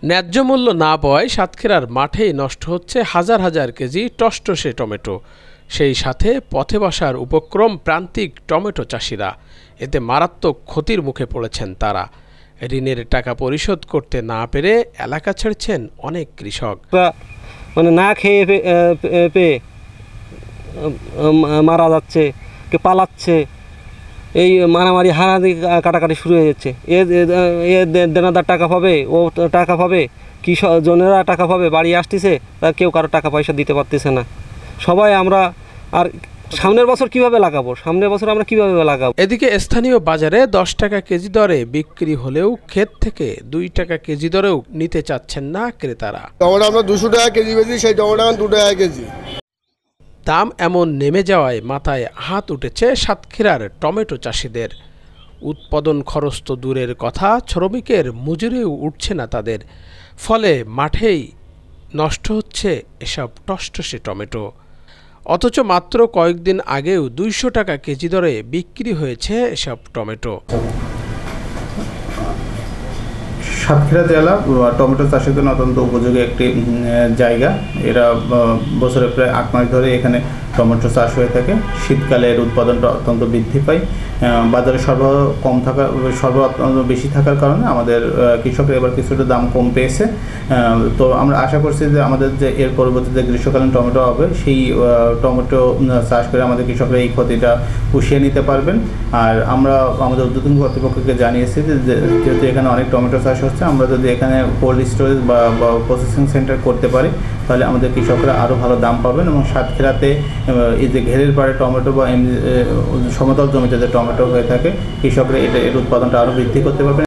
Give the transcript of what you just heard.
ন্যায্য মূল্য না পাওয়ায় সাতক্ষীরার মাঠেই নষ্ট হচ্ছে হাজার হাজার কেজি টসটসে টমেটো। সেই সাথে পথে বসার উপক্রম প্রান্তিক টমেটো চাষিরা। এতে মারাত্মক ক্ষতির মুখে পড়েছেন তারা। ঋণের টাকা পরিশোধ করতে না পেরে এলাকা ছেড়েছেন অনেক কৃষক। মানে না খেয়ে পেয়ে মারা যাচ্ছে, কে পালাচ্ছে, এই মারামারি হানাহানি কাটাকাটি শুরু হয়ে যাচ্ছে। এ দেনাদার টাকা পাবে, ও টাকা পাবে, কৃষক জনেরা টাকা পাবে, বাড়ি আসতেছে, তা কেউ কারো টাকা পয়সা দিতে পারতেছে না। সবাই আমরা আর সামনের বছর কিভাবে লাগাবো, সামনের বছর আমরা কিভাবে লাগাবো। এদিকে স্থানীয় বাজারে 10 টাকা কেজি দরে বিক্রি হলেও ক্ষেত থেকে 2 টাকা কেজি দরেও নিতে চাচ্ছেন না ক্রেতারা। টমেটো আমরা 200 টাকা কেজি বেচি, সেই টমেটো এখন 2 টাকা কেজি। দাম এমন নেমে যাওয়ায় মাথায় হাত উঠেছে সাতক্ষীরার টমেটো চাষিদের। উৎপাদন খরচ তো দূরের কথা, শ্রমিকের মজুরিও উঠছে না তাদের। ফলে মাঠেই নষ্ট হচ্ছে এসব টসটসে টমেটো। অথচ মাত্র কয়েকদিন আগেও 200 টাকা কেজি দরে বিক্রি হয়েছে এসব টমেটো। সাতক্ষীরা জেলা টমেটো চাষের জন্য অত্যন্ত উপযোগী একটি জায়গা। এরা বছরে প্রায় 8 মাস ধরে এখানে টমেটো চাষ হয়ে থাকে। শীতকালে এর উৎপাদনটা অত্যন্ত বৃদ্ধি পায়। বাজারে সরবরাহ কম থাকার, সরবরাহ অত্যন্ত বেশি থাকার কারণে আমাদের কৃষকরা এবার কিছুটা দাম কম পেয়েছে। তো আমরা আশা করছি যে আমাদের যে এর পরবর্তীতে গ্রীষ্মকালীন টমেটো হবে, সেই টমেটো চাষ করে আমাদের কৃষকরা এই ক্ষতিটা পুষিয়ে নিতে পারবেন। আর আমরা আমাদের ঊর্ধ্বতন কর্তৃপক্ষকে জানিয়েছি যে যেহেতু এখানে অনেক টমেটো চাষ হচ্ছে, আমরা যদি এখানে কোল্ড স্টোরেজ বা প্রসেসিং সেন্টার করতে পারি, তাহলে আমাদের কৃষকরা আরও ভালো দাম পাবেন। এবং সাতক্ষীরাতে এই যে ঘেরের পাড়ে টমেটো বা সমতল জমিতে যে টমেটো হয়ে থাকে, কৃষকরা এর উৎপাদনটা আরও বৃদ্ধি করতে পারবেন।